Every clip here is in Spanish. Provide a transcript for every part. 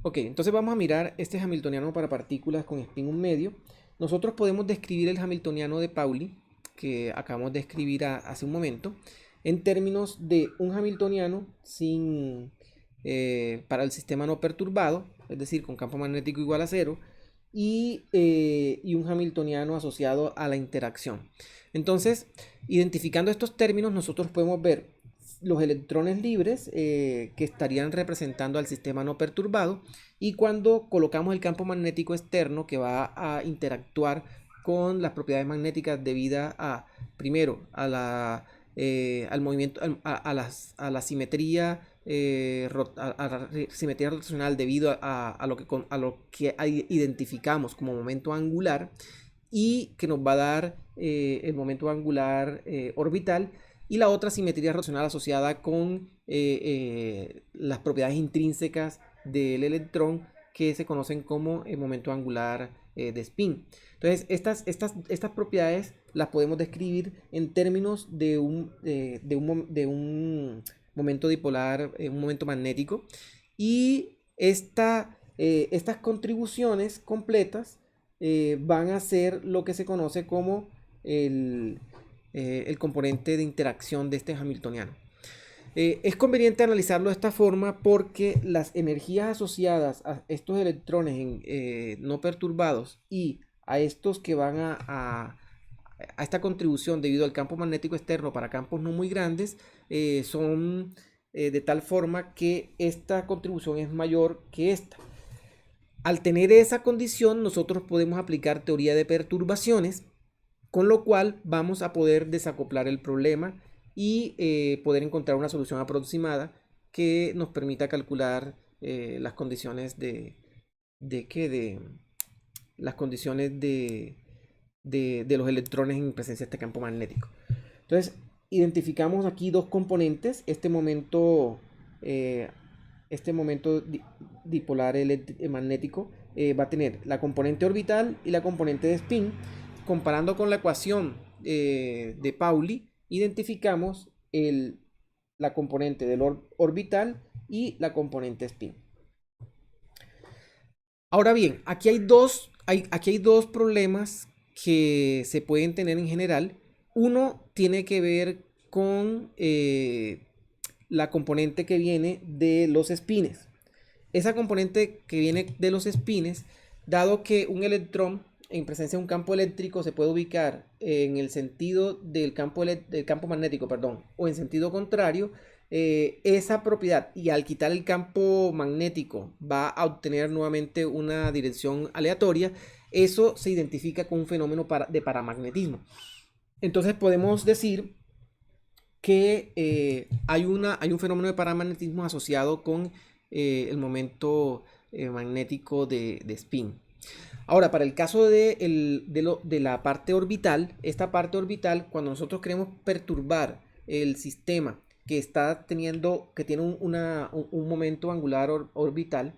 Ok, entonces vamos a mirar este Hamiltoniano para partículas con spin 1 medio. Nosotros podemos describir el Hamiltoniano de Pauli, que acabamos de escribir hace un momento, en términos de un Hamiltoniano para el sistema no perturbado, es decir, con campo magnético igual a cero, y un Hamiltoniano asociado a la interacción. Entonces, identificando estos términos, nosotros podemos ver los electrones libres que estarían representando al sistema no perturbado, y cuando colocamos el campo magnético externo que va a interactuar con las propiedades magnéticas debido a, primero, al movimiento, a la simetría, simetría rotacional debido a lo que identificamos como momento angular, y que nos va a dar el momento angular orbital, y la otra simetría rotacional asociada con las propiedades intrínsecas del electrón, que se conocen como el momento angular de spin. Entonces, estas propiedades las podemos describir en términos de un momento dipolar, un momento magnético, y estas contribuciones completas van a ser lo que se conoce como el componente de interacción de este Hamiltoniano. Es conveniente analizarlo de esta forma porque las energías asociadas a estos electrones no perturbados y a estos que van a esta contribución debido al campo magnético externo para campos no muy grandes son de tal forma que esta contribución es mayor que esta. Al tener esa condición, nosotros podemos aplicar teoría de perturbaciones, con lo cual vamos a poder desacoplar el problema y poder encontrar una solución aproximada que nos permita calcular las condiciones de las condiciones de los electrones en presencia de este campo magnético. Entonces, identificamos aquí dos componentes. Este momento dipolar magnético va a tener la componente orbital y la componente de spin. Comparando con la ecuación de Pauli, identificamos la componente del orbital y la componente spin. Ahora bien, aquí hay dos problemas que se pueden tener en general. Uno tiene que ver con la componente que viene de los espines. Esa componente que viene de los espines, dado que un electrón en presencia de un campo eléctrico se puede ubicar en el sentido del campo magnético, perdón, o en sentido contrario, esa propiedad, y al quitar el campo magnético va a obtener nuevamente una dirección aleatoria. Eso se identifica con un fenómeno de paramagnetismo. Entonces podemos decir que hay un fenómeno de paramagnetismo asociado con el momento magnético de spin. Ahora, para el caso de la parte orbital, esta parte orbital, cuando nosotros queremos perturbar el sistema que tiene un momento angular orbital,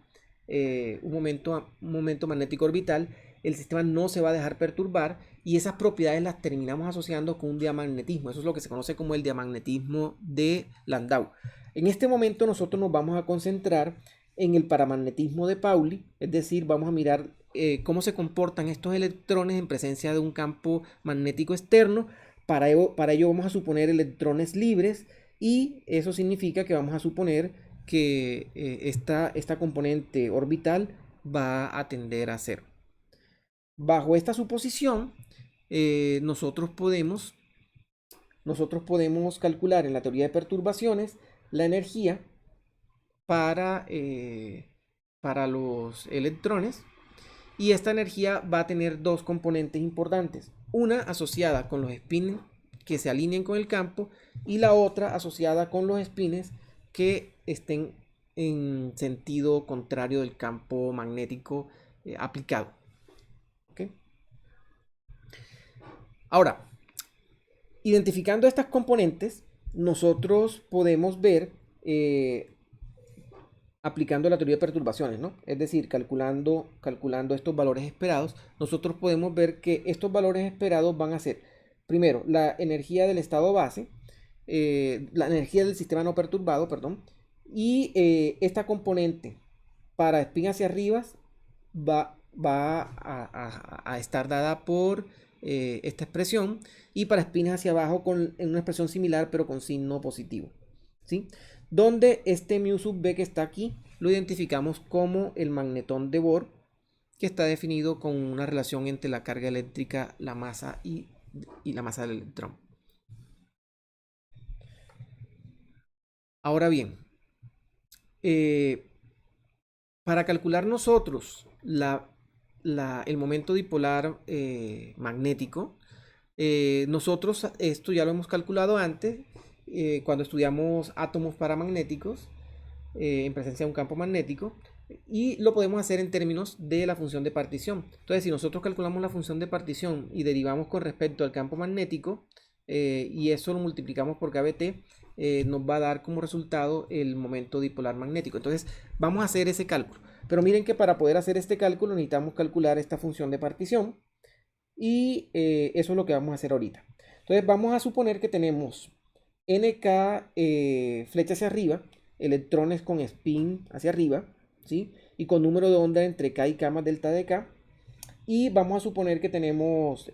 un momento magnético orbital, el sistema no se va a dejar perturbar, y esas propiedades las terminamos asociando con un diamagnetismo. Eso es lo que se conoce como el diamagnetismo de Landau. En este momento nosotros nos vamos a concentrar en el paramagnetismo de Pauli, es decir, vamos a mirar cómo se comportan estos electrones en presencia de un campo magnético externo. Para ello vamos a suponer electrones libres, y eso significa que vamos a suponer que esta componente orbital va a tender a cero. Bajo esta suposición, nosotros podemos calcular en la teoría de perturbaciones la energía para los electrones, y esta energía va a tener dos componentes importantes: una asociada con los spins que se alineen con el campo, y la otra asociada con los spins que estén en sentido contrario del campo magnético aplicado. ¿Okay? Ahora, identificando estas componentes, nosotros podemos ver, aplicando la teoría de perturbaciones, ¿no? Es decir, calculando estos valores esperados, nosotros podemos ver que estos valores esperados van a ser, primero, la energía del estado base, la energía del sistema no perturbado, perdón, y esta componente para spin hacia arriba va a estar dada por esta expresión, y para spin hacia abajo en una expresión similar pero con signo positivo, ¿sí? Donde este mu sub b que está aquí lo identificamos como el magnetón de Bohr, que está definido con una relación entre la carga eléctrica, la masa y la masa del electrón. Ahora bien, para calcular nosotros el momento dipolar magnético, nosotros esto ya lo hemos calculado antes, cuando estudiamos átomos paramagnéticos en presencia de un campo magnético, y lo podemos hacer en términos de la función de partición. Entonces, si nosotros calculamos la función de partición y derivamos con respecto al campo magnético, y eso lo multiplicamos por kBt, nos va a dar como resultado el momento dipolar magnético. Entonces, vamos a hacer ese cálculo. Pero miren que para poder hacer este cálculo necesitamos calcular esta función de partición, y eso es lo que vamos a hacer ahorita. Entonces, vamos a suponer que tenemos nk flecha hacia arriba, electrones con spin hacia arriba, ¿sí? Y con número de onda entre k y k más delta de k. Y vamos a suponer que tenemos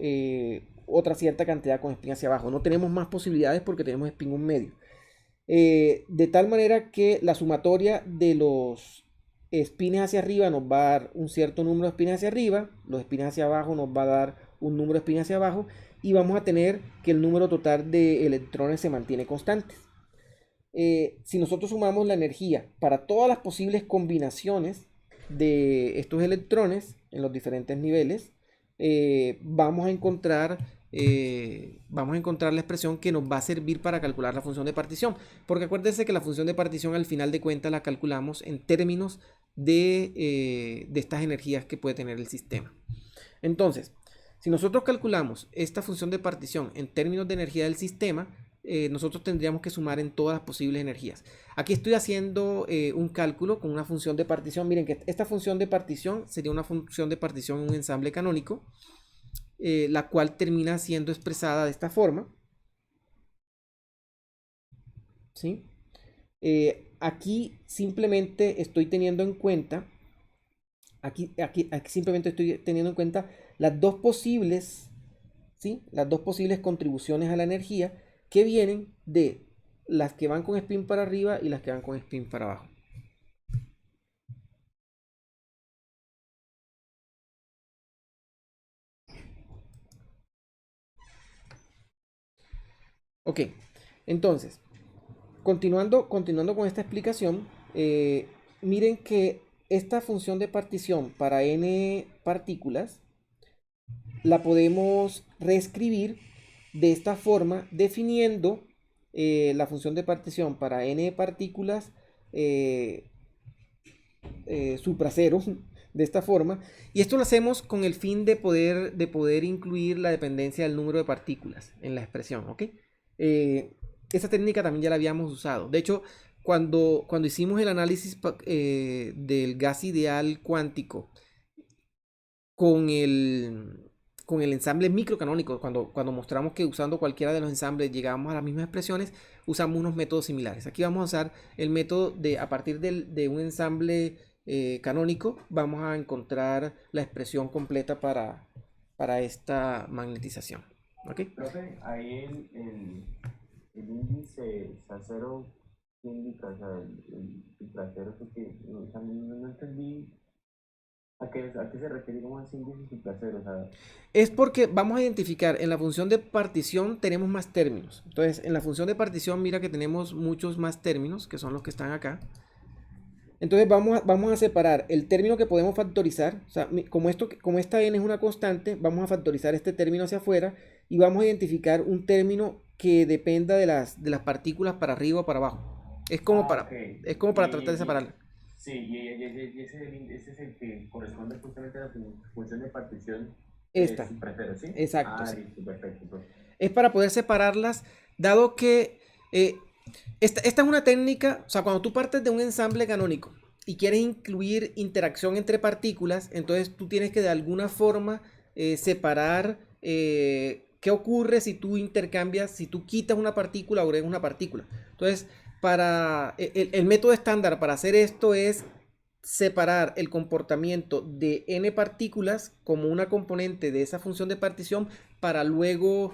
otra cierta cantidad con spin hacia abajo. No tenemos más posibilidades porque tenemos spin 1 medio. De tal manera que la sumatoria de los spines hacia arriba nos va a dar un cierto número de spines hacia arriba, los spines hacia abajo nos va a dar un número de spines hacia abajo, y vamos a tener que el número total de electrones se mantiene constante. Si nosotros sumamos la energía para todas las posibles combinaciones de estos electrones en los diferentes niveles, vamos a encontrar la expresión que nos va a servir para calcular la función de partición, porque acuérdense que la función de partición al final de cuentas la calculamos en términos de estas energías que puede tener el sistema. Entonces, si nosotros calculamos esta función de partición en términos de energía del sistema, nosotros tendríamos que sumar en todas las posibles energías. Aquí estoy haciendo un cálculo con una función de partición. Miren que esta función de partición sería una función de partición en un ensamble canónico, la cual termina siendo expresada de esta forma, ¿sí? Aquí simplemente estoy teniendo en cuenta, aquí simplemente estoy teniendo en cuenta las dos posibles, ¿sí? Las dos posibles contribuciones a la energía que vienen de las que van con spin para arriba y las que van con spin para abajo. Ok, entonces, continuando con esta explicación, miren que esta función de partición para n partículas la podemos reescribir de esta forma, definiendo la función de partición para n partículas supra cero, de esta forma, y esto lo hacemos con el fin de poder incluir la dependencia del número de partículas en la expresión, ¿ok? Esta técnica también ya la habíamos usado. De hecho, cuando hicimos el análisis del gas ideal cuántico con el ensamble microcanónico, cuando mostramos que usando cualquiera de los ensambles llegábamos a las mismas expresiones, usamos unos métodos similares. Aquí vamos a usar el método de, a partir de un ensamble canónico, vamos a encontrar la expresión completa para esta magnetización. ¿Ok? Profe, ahí el índice cero, ¿qué indica? O sea, el trasero, porque no entendí a qué se refiere como ese índice supracero. O sea, Es porque vamos a identificar en la función de partición tenemos más términos. Entonces, en la función de partición mira que tenemos muchos más términos, que son los que están acá. Entonces vamos a separar el término que podemos factorizar. O sea, como esta n es una constante, vamos a factorizar este término hacia afuera y vamos a identificar un término que dependa de las partículas para arriba o para abajo. Es como ok. es como para tratar de separarla. Sí, ese es el que corresponde justamente a la función de partición Esta. supracero, ¿sí? Exacto, Ah, sí. listo, perfecto, profe. Es para poder separarlas, dado que esta es una técnica. O sea, cuando tú partes de un ensamble canónico y quieres incluir interacción entre partículas, entonces tú tienes que de alguna forma separar qué ocurre si tú intercambias, si tú quitas una partícula o agregas una partícula. Entonces, el método estándar para hacer esto es separar el comportamiento de n partículas como una componente de esa función de partición para luego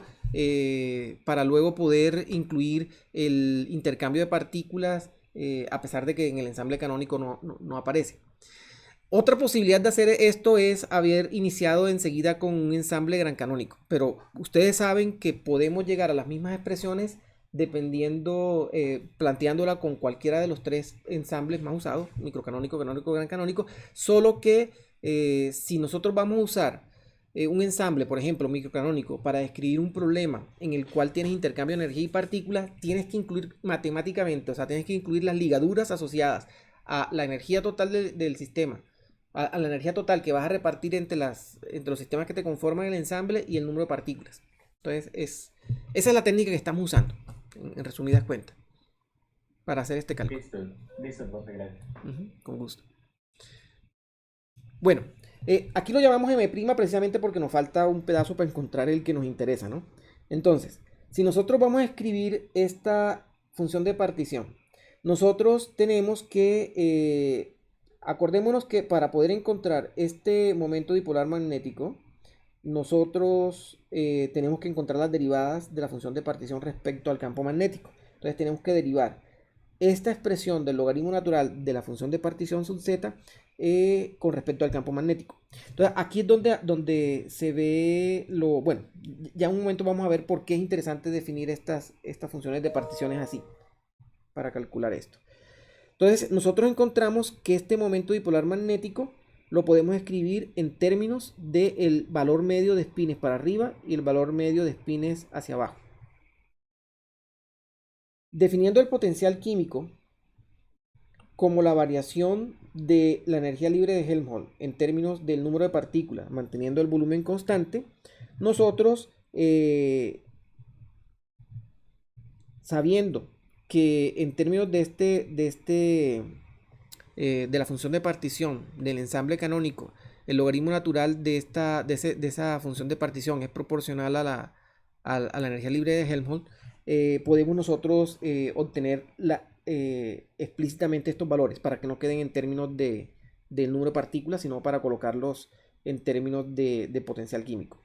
poder incluir el intercambio de partículas, a pesar de que en el ensamble canónico no aparece. Otra posibilidad de hacer esto es haber iniciado enseguida con un ensamble gran canónico, pero ustedes saben que podemos llegar a las mismas expresiones dependiendo, planteándola con cualquiera de los tres ensambles más usados, microcanónico, canónico, gran canónico, solo que si nosotros vamos a usar un ensamble, por ejemplo, microcanónico, para describir un problema en el cual tienes intercambio de energía y partículas, tienes que incluir matemáticamente, o sea, tienes que incluir las ligaduras asociadas a la energía total del sistema, a la energía total que vas a repartir entre los sistemas que te conforman el ensamble y el número de partículas. Entonces, esa es la técnica que estamos usando, en resumidas cuentas, para hacer este cálculo. Listo, profe, gracias. Con gusto. Bueno, aquí lo llamamos M' precisamente porque nos falta un pedazo para encontrar el que nos interesa, ¿no? Entonces, si nosotros vamos a escribir esta función de partición, nosotros tenemos que, acordémonos que para poder encontrar este momento dipolar magnético, nosotros tenemos que encontrar las derivadas de la función de partición respecto al campo magnético. Entonces tenemos que derivar esta expresión del logaritmo natural de la función de partición sub z con respecto al campo magnético. Entonces aquí es donde se ve lo... Bueno, ya en un momento vamos a ver por qué es interesante definir estas funciones de particiones así, para calcular esto. Entonces nosotros encontramos que este momento dipolar magnético lo podemos escribir en términos del valor medio de espines para arriba y el valor medio de espines hacia abajo. Definiendo el potencial químico como la variación de la energía libre de Helmholtz en términos del número de partículas, manteniendo el volumen constante, nosotros, sabiendo que en términos de la función de partición del ensamble canónico, el logaritmo natural de esa función de partición es proporcional a la energía libre de Helmholtz, podemos nosotros obtener explícitamente estos valores para que no queden en términos del número de partículas, sino para colocarlos en términos de potencial químico.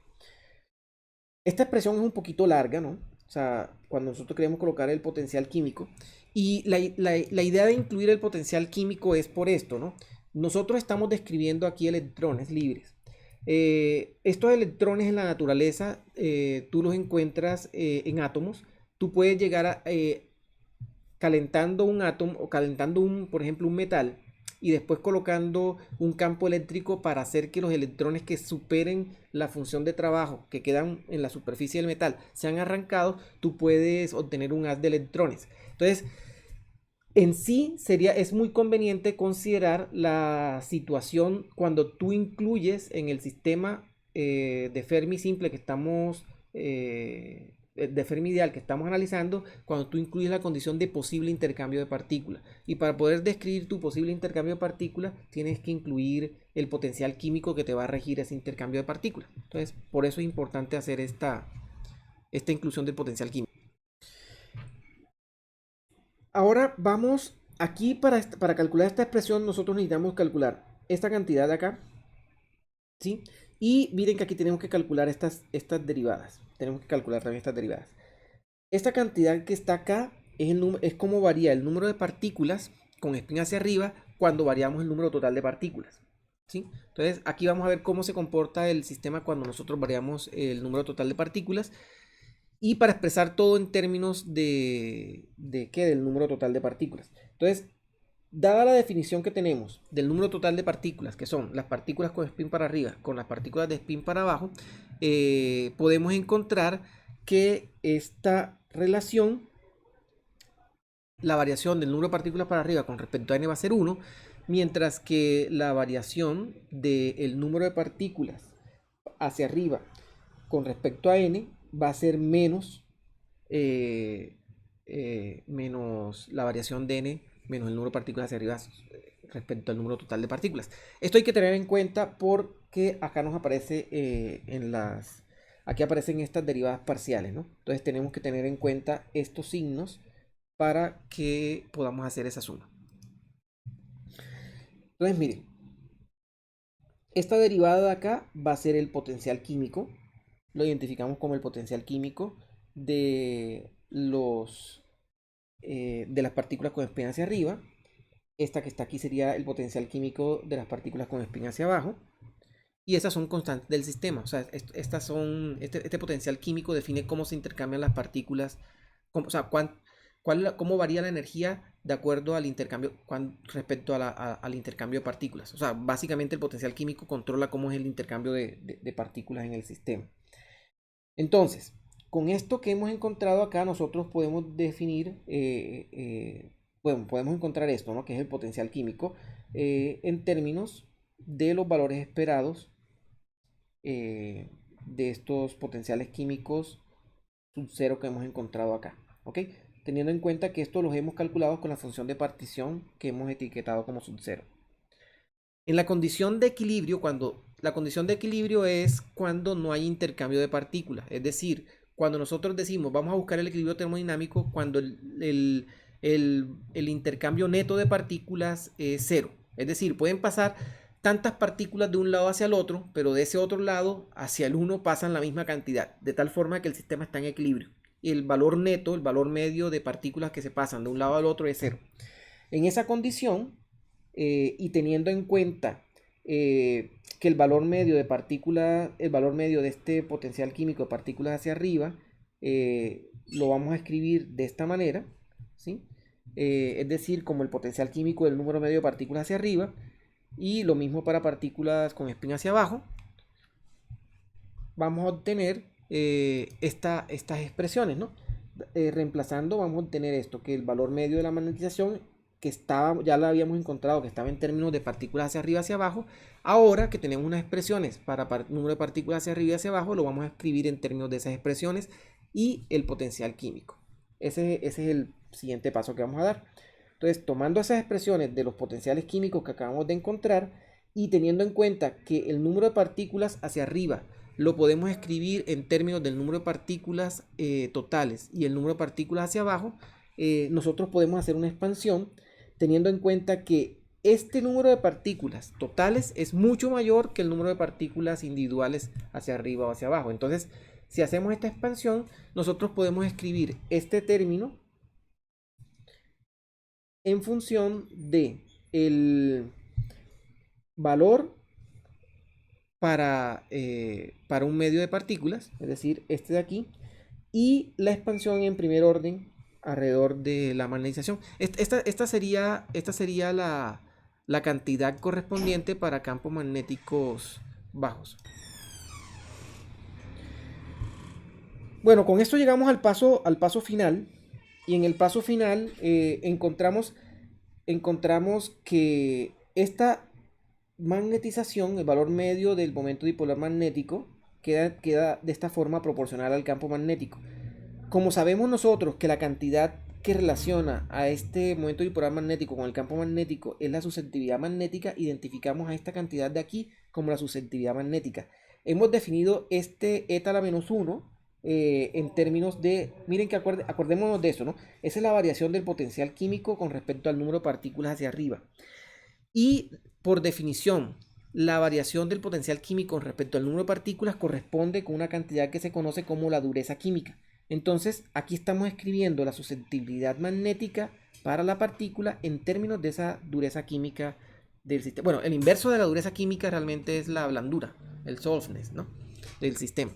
Esta expresión es un poquito larga, ¿no? O sea, cuando nosotros queremos colocar el potencial químico. Y la idea de incluir el potencial químico es por esto, ¿no? Nosotros estamos describiendo aquí electrones libres. Estos electrones en la naturaleza, tú los encuentras en átomos. Tú puedes llegar a, calentando un átomo o calentando por ejemplo, un metal y después colocando un campo eléctrico para hacer que los electrones que superen la función de trabajo que quedan en la superficie del metal sean arrancados, tú puedes obtener un haz de electrones. Entonces, en sí es muy conveniente considerar la situación cuando tú incluyes en el sistema de Fermi simple que estamos de Fermi ideal que estamos analizando, cuando tú incluyes la condición de posible intercambio de partículas. Y para poder describir tu posible intercambio de partículas, tienes que incluir el potencial químico que te va a regir ese intercambio de partículas. Entonces, por eso es importante hacer esta inclusión del potencial químico. Ahora vamos aquí para calcular esta expresión, nosotros necesitamos calcular esta cantidad de acá, ¿sí? Y miren que aquí tenemos que calcular estas derivadas. Tenemos que calcular también estas derivadas. Esta cantidad que está acá es como varía el número de partículas con espín hacia arriba cuando variamos el número total de partículas, ¿sí? Entonces aquí vamos a ver cómo se comporta el sistema cuando nosotros variamos el número total de partículas. Y para expresar todo en términos del número total de partículas. Entonces, dada la definición que tenemos del número total de partículas, que son las partículas con spin para arriba con las partículas de spin para abajo, podemos encontrar que esta relación, la variación del número de partículas para arriba con respecto a n va a ser 1, mientras que la variación del número de partículas hacia arriba con respecto a n va a ser menos la variación de n menos el número de partículas hacia arriba respecto al número total de partículas. Esto hay que tener en cuenta porque acá nos aparece aquí aparecen estas derivadas parciales, ¿no? Entonces tenemos que tener en cuenta estos signos para que podamos hacer esa suma. Entonces, miren, esta derivada de acá va a ser el potencial químico. Lo identificamos como el potencial químico de de las partículas con spin hacia arriba. Esta que está aquí sería el potencial químico de las partículas con spin hacia abajo. Y esas son constantes del sistema. O sea, este potencial químico define cómo se intercambian las partículas. O sea, cómo varía la energía de acuerdo al intercambio respecto al intercambio de partículas. O sea, básicamente el potencial químico controla cómo es el intercambio de partículas en el sistema. Entonces, con esto que hemos encontrado acá, nosotros podemos definir, bueno, podemos encontrar esto, ¿no? Que es el potencial químico, en términos de los valores esperados de estos potenciales químicos sub cero que hemos encontrado acá, ¿ok? Teniendo en cuenta que esto los hemos calculado con la función de partición que hemos etiquetado como sub cero. En la condición de equilibrio, la condición de equilibrio es cuando no hay intercambio de partículas. Es decir, cuando nosotros decimos vamos a buscar el equilibrio termodinámico, cuando el intercambio neto de partículas es cero. Es decir, pueden pasar tantas partículas de un lado hacia el otro, pero de ese otro lado hacia el uno pasan la misma cantidad, de tal forma que el sistema está en equilibrio. Y el valor neto, el valor medio de partículas que se pasan de un lado al otro es cero. En esa condición, y teniendo en cuenta que el valor medio de partículas, el valor medio de este potencial químico de partículas hacia arriba, lo vamos a escribir de esta manera, ¿sí? Es decir, como el potencial químico del número medio de partículas hacia arriba, y lo mismo para partículas con spin hacia abajo, vamos a obtener estas expresiones, ¿no? Reemplazando, vamos a obtener esto, que el valor medio de la magnetización que estaba, ya la habíamos encontrado que estaba en términos de partículas hacia arriba hacia abajo. Ahora que tenemos unas expresiones para número de partículas hacia arriba y hacia abajo, lo vamos a escribir en términos de esas expresiones y el potencial químico. Ese es el siguiente paso que vamos a dar. Entonces, tomando esas expresiones de los potenciales químicos que acabamos de encontrar y teniendo en cuenta que el número de partículas hacia arriba lo podemos escribir en términos del número de partículas totales y el número de partículas hacia abajo, nosotros podemos hacer una expansión teniendo en cuenta que este número de partículas totales es mucho mayor que el número de partículas individuales hacia arriba o hacia abajo. Entonces, si hacemos esta expansión, nosotros podemos escribir este término en función de el valor para un medio de partículas, es decir, este de aquí, y la expansión en primer orden alrededor de la magnetización. Esta sería la cantidad correspondiente para campos magnéticos bajos. Bueno, con esto llegamos al paso final. Y en el paso final encontramos que esta magnetización, el valor medio del momento dipolar magnético, queda de esta forma proporcional al campo magnético. Como sabemos nosotros que la cantidad que relaciona a este momento dipolar magnético con el campo magnético es la susceptibilidad magnética, identificamos a esta cantidad de aquí como la susceptibilidad magnética. Hemos definido este eta a la menos 1 en términos de, miren que acordémonos de eso, ¿no? Esa es la variación del potencial químico con respecto al número de partículas hacia arriba. Y por definición, la variación del potencial químico con respecto al número de partículas corresponde con una cantidad que se conoce como la dureza química. Entonces, aquí estamos escribiendo la susceptibilidad magnética para la partícula en términos de esa dureza química del sistema. Bueno, el inverso de la dureza química realmente es la blandura, el softness, ¿no? Del sistema.